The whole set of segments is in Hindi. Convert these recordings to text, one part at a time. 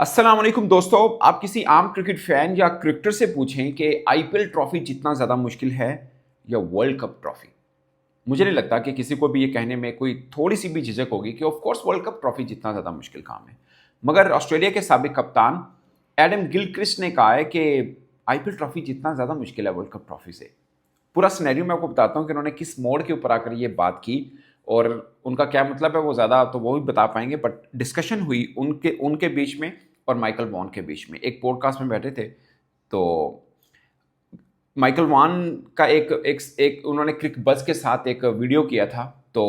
अस्सलाम वालेकुम दोस्तों। आप किसी आम क्रिकेट फैन या क्रिकेटर से पूछें कि आईपीएल ट्रॉफी जीतना ज़्यादा मुश्किल है या वर्ल्ड कप ट्रॉफी, मुझे नहीं लगता कि किसी को भी ये कहने में कोई थोड़ी सी भी झिझक होगी कि of course world cup trophy जितना ज़्यादा मुश्किल काम है। मगर ऑस्ट्रेलिया के साबिक कप्तान एडम गिलक्रिस्ट ने कहा है कि आईपीएल ट्रॉफी जितना ज़्यादा मुश्किल है वर्ल्ड कप ट्रॉफी से। पूरा सिनेरियो मैं आपको बताता हूँ कि उन्होंने किस मोड़ के ऊपर आकर ये बात की और उनका क्या मतलब है, वो ज़्यादा तो वो भी बता पाएंगे। बट डिस्कशन हुई उनके उनके बीच में और माइकल वॉन के बीच में। एक पॉडकास्ट में बैठे थे, तो माइकल वॉन का एक उन्होंने क्रिक बज़ के साथ एक वीडियो किया था। तो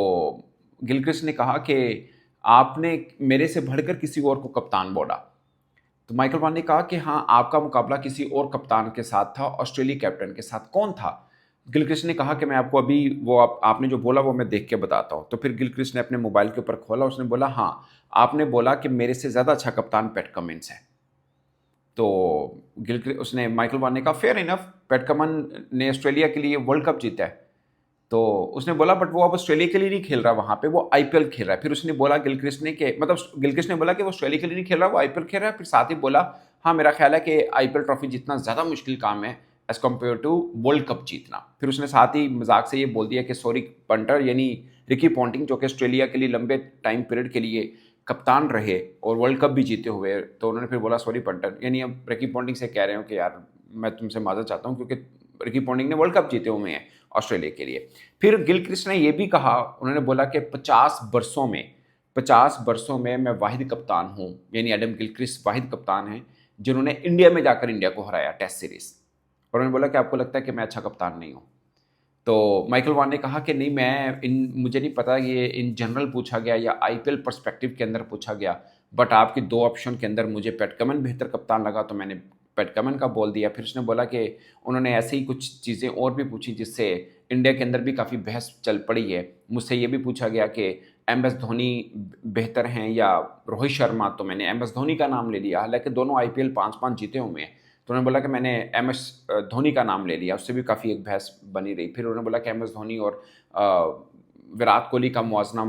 गिलक्रिस्ट ने कहा कि आपने मेरे से बढ़कर किसी और को कप्तान बोला। तो माइकल वॉन ने कहा कि हाँ, आपका मुकाबला किसी और कप्तान के साथ था, ऑस्ट्रेलिया कैप्टन के साथ। कौन था? गिलक्रिस्ट ने कहा कि मैं आपको अभी वो आपने जो बोला वो मैं देख के बताता हूँ। तो फिर गिलक्रिस्ट ने अपने मोबाइल के ऊपर खोला, उसने बोला हाँ, आपने बोला कि मेरे से ज़्यादा अच्छा कप्तान पैट कमिंस है। तो गिलक्रिस्ट उसने माइकल वॉन ने कहा फेयर इनफ, पैट कमिंस ने ऑस्ट्रेलिया के लिए वर्ल्ड कप जीता है। तो उसने बोला बट वो अब ऑस्ट्रेलिया के लिए नहीं खेल रहा, वहाँ पे वो आईपीएल खेल रहा है। फिर उसने बोला गिलक्रिस्ट ने कि मतलब गिलक्रिस्ट ने बोला कि वो ऑस्ट्रेलिया के लिए नहीं खेल रहा, वो आईपीएल खेल रहा है। फिर साथ ही बोला हाँ, मेरा ख्याल है कि आईपीएल ट्रॉफी जीतना ज़्यादा मुश्किल काम है as compare to world cup जीतना। फिर उसने साथ ही मजाक से ये बोल दिया कि सॉरी पंटर, यानी रिकी पॉन्टिंग, जो कि ऑस्ट्रेलिया के लिए लंबे टाइम पीरियड के लिए कप्तान रहे और वर्ल्ड कप भी जीते हुए, तो उन्होंने फिर बोला सॉरी पंटर, यानी अब रिकी पॉन्टिंग से कह रहे हो कि यार मैं तुमसे माजरत चाहता हूँ क्योंकि रिकी पॉन्टिंग ने वर्ल्ड कप जीते हुए हैं ऑस्ट्रेलिया के लिए। फिर गिलक्रिस्ट ने यह भी कहा, उन्होंने बोला कि 50 बरसों में मैं वाहिद कप्तान हूं, यानी एडम गिलक्रिस्ट वाहिद कप्तान हैं जिन्होंने इंडिया में जाकर इंडिया को हराया टेस्ट सीरीज। और उन्होंने बोला कि आपको लगता है कि मैं अच्छा कप्तान नहीं हूं। तो माइकल वॉन ने कहा कि नहीं, मुझे नहीं पता ये इन जनरल पूछा गया या आईपीएल पर्सपेक्टिव के अंदर पूछा गया, बट आपकी दो ऑप्शन के अंदर मुझे पैट कमिंस बेहतर कप्तान लगा तो मैंने पैट कमिंस का बोल दिया। फिर उसने बोला कि उन्होंने ऐसे ही कुछ चीज़ें और भी पूछी जिससे इंडिया के अंदर भी काफ़ी बहस चल पड़ी है। मुझसे ये भी पूछा गया कि एम एस धोनी बेहतर हैं या रोहित शर्मा, तो मैंने एम एस धोनी का नाम ले लिया, हालांकि दोनों आईपीएल 5-5 जीते हुए हैं। तो उन्होंने बोला कि मैंने एम एस धोनी का नाम ले लिया, उससे भी काफ़ी एक बहस बनी रही। फिर उन्होंने बोला कि एम एस धोनी और विराट कोहली का मुआवजना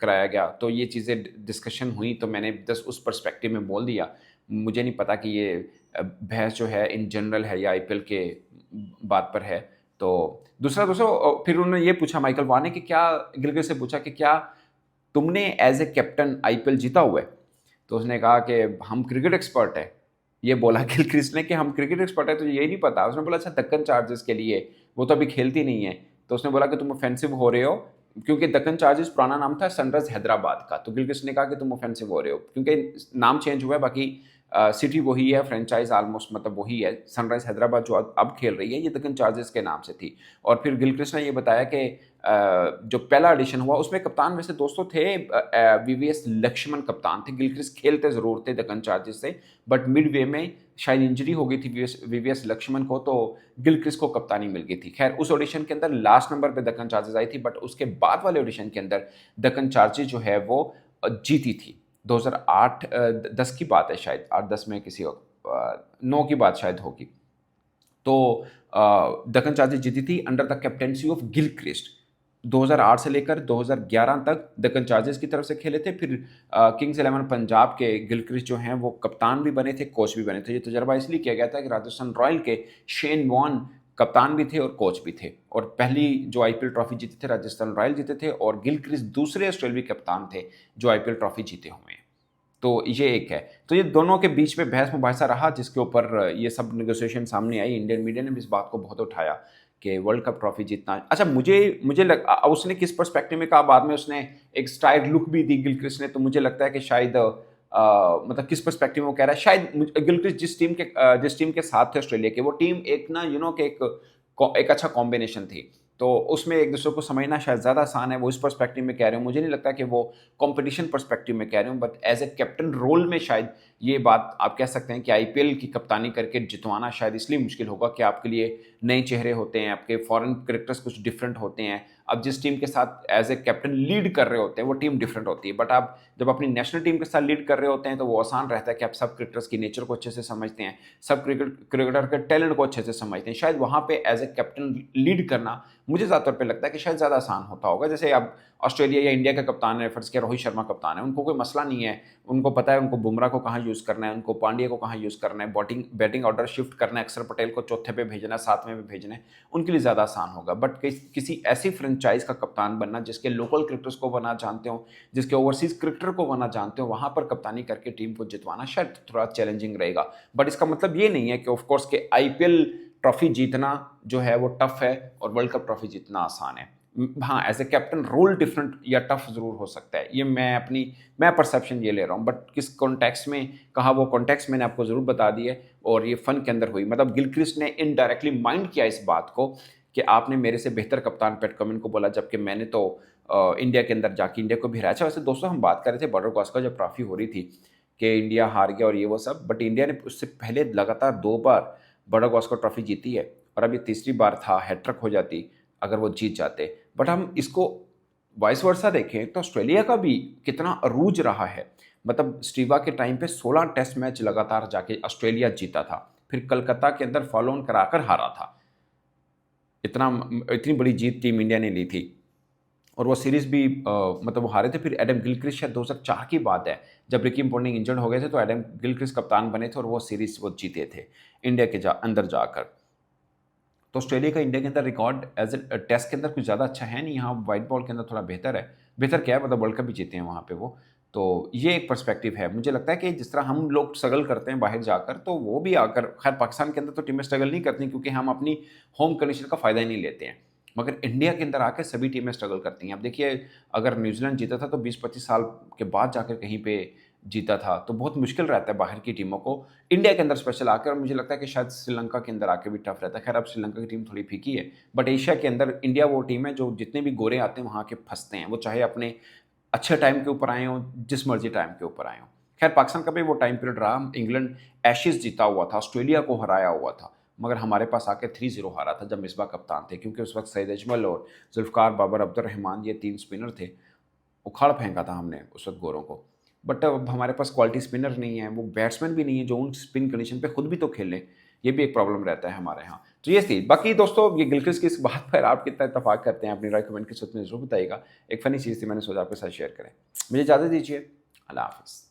कराया गया। तो ये चीज़ें डिस्कशन हुई, तो मैंने बस उस पर्सपेक्टिव में बोल दिया। मुझे नहीं पता कि ये बहस जो है इन जनरल है या आईपीएल के बात पर है। तो दूसरा दूसरा फिर उन्होंने ये पूछा माइकल वॉन ने कि क्या, गिलक्रिस्ट से पूछा कि क्या तुमने एज ए कैप्टन आईपीएल जीता हुआ है? तो उसने कहा कि हम क्रिकेट एक्सपर्ट है। ये बोला गिलक्रिस्ट ने कि हम क्रिकेट एक्सपर्ट है, तो ये नहीं पता। उसने बोला अच्छा दक्कन चार्जर्स के लिए, वो तो अभी खेलती नहीं है। तो उसने बोला कि तुम ऑफेंसिव हो रहे हो, क्योंकि दक्कन चार्जर्स पुराना नाम था सनराइज हैदराबाद का। तो गिलक्रिस्ट ने कहा कि तुम ऑफेंसिव हो रहे हो, क्योंकि नाम चेंज हुआ है, बाकी सिटी वही है, फ्रेंचाइज ऑलमोस्ट मतलब वही है। सनराइज हैदराबाद जो अब खेल रही है, ये दक्कन चार्जर्स के नाम से थी। और फिर गिलक्रिस्ट ने ये बताया कि जो पहला एडिशन हुआ उसमें कप्तान वैसे दोस्तों थे वीवीएस लक्ष्मण कप्तान थे। गिलक्रिस्ट खेलते ज़रूर थे दक्कन चार्जर्स से, बट मिड वे में शायद इंजरी हो गई थी वीवीएस लक्ष्मण को, तो गिलक्रिस्ट को कप्तानी मिल गई थी। खैर उस ऑडिशन के अंदर लास्ट नंबर पे दक्कन चार्जर्स आई थी, बट उसके बाद वाले ऑडिशन के अंदर दक्कन चार्जर्स जो है वो जीती थी। 2008-10 की बात है, शायद 8-10 में किसी 9 की बात शायद होगी। तो दक्कन चार्जर्स जीती थी under the captaincy of Gilchrist. 2008 से लेकर 2011 तक दक्कन चार्जर्स की तरफ से खेले थे। फिर किंग्स 11 पंजाब के गिलक्रिस्ट जो हैं वो कप्तान भी बने थे, कोच भी बने थे। ये तजर्बा इसलिए किया गया था कि राजस्थान रॉयल के शेन वॉन कप्तान भी थे और कोच भी थे, और पहली जो आईपीएल ट्रॉफी जीते थे राजस्थान रॉयल जीते थे, और गिलक्रिस्ट दूसरे ऑस्ट्रेलियाई कप्तान थे जो आईपीएल ट्रॉफी जीते हुए हैं। तो ये एक है। तो ये दोनों के बीच में बहस मुबाहिसा रहा, जिसके ऊपर ये सब नेगोशिएशन सामने आई। इंडियन मीडिया ने भी इस बात को बहुत उठाया कि वर्ल्ड कप ट्रॉफी जीतना। अच्छा, उसने किस पर्सपेक्टिव में कहा, बाद में उसने एक स्टाइल लुक भी दी गिलक्रिस्ट ने। तो मुझे लगता है कि शायद मतलब किस पर्सपेक्टिव में वो कह रहा है, शायद गिलक्रिस्ट जिस टीम के साथ थे ऑस्ट्रेलिया के, वो टीम एक ना कि एक अच्छा कॉम्बिनेशन थी, तो उसमें एक दूसरे को समझना शायद ज़्यादा आसान है। वो इस पर्सपेक्टिव में कह रहे हो, मुझे नहीं लगता कि वो कंपटीशन पर्सपेक्टिव में कह रहे हो। But as a captain role में शायद ये बात आप कह सकते हैं कि आईपीएल की कप्तानी करके जितवाना शायद इसलिए मुश्किल होगा कि आपके लिए नए चेहरे होते हैं, आपके फॉरेन क्रिकेटर्स कुछ डिफरेंट होते हैं। अब जिस टीम के साथ एज ए कैप्टन लीड कर रहे होते हैं वो टीम डिफरेंट होती है, बट आप जब अपनी नेशनल टीम के साथ लीड कर रहे होते हैं तो वो आसान रहता है कि आप सब क्रिकेटर्स की नेचर को अच्छे से समझते हैं, सब क्रिकेटर के टैलेंट को अच्छे से समझते हैं। शायद वहाँ पे एज ए कैप्टन लीड करना मुझे ज़्यादातर पे लगता है कि शायद ज़्यादा आसान होता होगा। जैसे अब ऑस्ट्रेलिया या इंडिया का कप्तान है, फर्ज किया रोहित शर्मा कप्तान है, उनको कोई मसला नहीं है, उनको पता है उनको बुमराह को कहाँ यूज़ करना है, उनको पांड्या को कहाँ यूज़ करना है, बैटिंग ऑर्डर शिफ्ट करना है, अक्षर पटेल को चौथे पे भेजना है, सातवें पे भेजना है, उनके लिए ज़्यादा आसान होगा। बट किसी ऐसी फ्रेंचाइज का कप्तान बनना जिसके लोकल क्रिकेटर्स को बना जानते हो, जिसके ओवरसीज क्रिकेटर को बना जानते हो, वहाँ पर कप्तानी करके टीम को जितवाना शायद थोड़ा चैलेंजिंग रहेगा। बट इसका मतलब ये नहीं है कि ऑफकोर्स के IPL ट्रॉफी जीतना जो है वो टफ है और वर्ल्ड कप ट्रॉफी जीतना आसान है। हाँ, as a captain role different या टफ जरूर हो सकता है, ये मैं परसेप्शन ये ले रहा हूँ। बट किस कॉन्टेक्स्ट में कहा, वो कॉन्टेक्स्ट मैंने आपको जरूर बता दी है और ये फन के अंदर हुई। मतलब गिलक्रिस्ट ने इनडायरेक्टली माइंड किया इस बात को कि आपने मेरे से बेहतर कप्तान पैट कमिंस को बोला, जबकि मैंने तो इंडिया के अंदर जाके इंडिया को भी हराया। वैसे दोस्तों हम बात कर रहे थे बॉर्डर क्रॉस जब ट्रॉफी हो रही थी कि इंडिया हार गया और ये वो सब, बट इंडिया ने उससे पहले लगातार 2 बार बॉर्डर क्रॉस ट्रॉफी जीती है और अब ये तीसरी बार था, हैट्रिक हो जाती अगर वो जीत जाते। बट हम इसको वाइस वर्सा देखें तो ऑस्ट्रेलिया का भी कितना अरूज रहा है। मतलब स्टीवा के टाइम पे 16 टेस्ट मैच लगातार जाके ऑस्ट्रेलिया जीता था, फिर कलकत्ता के अंदर फॉलो ऑन कराकर हारा था। इतनी बड़ी जीत टीम इंडिया ने ली थी और वो सीरीज़ भी मतलब वो हारे थे। फिर एडम गिलक्रिस्ट शायद 2004 की बात है, जब रिकी पोंटिंग इंजर्ड हो गए थे तो एडम गिलक्रिस्ट कप्तान बने थे और वो सीरीज़ वो जीते थे इंडिया के अंदर जाकर। तो ऑस्ट्रेलिया का इंडिया के अंदर रिकॉर्ड एज ए टेस्ट के अंदर कुछ ज़्यादा अच्छा है नहीं, यहाँ वाइट बॉल के अंदर थोड़ा बेहतर है। बेहतर क्या है, मतलब वर्ल्ड कप भी जीते हैं वहाँ पे वो। तो ये एक पर्सपेक्टिव है। मुझे लगता है कि जिस तरह हम लोग स्ट्रगल करते हैं बाहर जाकर, तो वो भी आकर, खैर पाकिस्तान के अंदर तो टीमें स्ट्रगल नहीं करती क्योंकि हम अपनी होम कंडीशन का फ़ायदा ही नहीं लेते हैं, मगर इंडिया के अंदर आकर सभी टीमें स्ट्रगल करती हैं। अब देखिए, अगर न्यूजीलैंड जीता था तो 20-25 साल के बाद जाकर कहीं पे जीता था, तो बहुत मुश्किल रहता है बाहर की टीमों को इंडिया के अंदर स्पेशल आकर। और मुझे लगता है कि शायद श्रीलंका के अंदर आकर भी टफ रहता है। खैर अब श्रीलंका की टीम थोड़ी फीकी है, बट एशिया के अंदर इंडिया वो टीम है जो जितने भी गोरे आते हैं वहाँ के फंसते हैं, वो चाहे अपने अच्छे टाइम के ऊपर आए हों, जिस मर्जी टाइम के ऊपर आए हों। खैर पाकिस्तान का भी वो टाइम पीरियड रहा, इंग्लैंड एशेज जीता हुआ था, ऑस्ट्रेलिया को हराया हुआ था, मगर हमारे पास आके 3-0 हारा था जब मिसबा कप्तान थे, क्योंकि उस वक्त सईद अजमल और जुल्फ़िकार बाबर अब्दुर्रहमान ये 3 स्पिनर थे। उखाड़ फेंका था हमने उस वक्त गोरों को। बट अब हमारे पास क्वालिटी स्पिनर नहीं है, वो बैट्समैन भी नहीं है जो उन स्पिन कंडीशन पे खुद भी तो खेलें, ये भी एक प्रॉब्लम रहता है हमारे यहाँ। तो ये थी। बाकी दोस्तों, ये गिलक्रिस्ट की इस बात पर आप कितना इत्तेफाक करते हैं, अपनी राय कमेंट के साथ में जरूर बताइएगा। एक फ़नी चीज़ थी, मैंने सोचा आपके साथ शेयर करें। मुझे इजाज़त दीजिए, अल्लाह हाफ़िज़।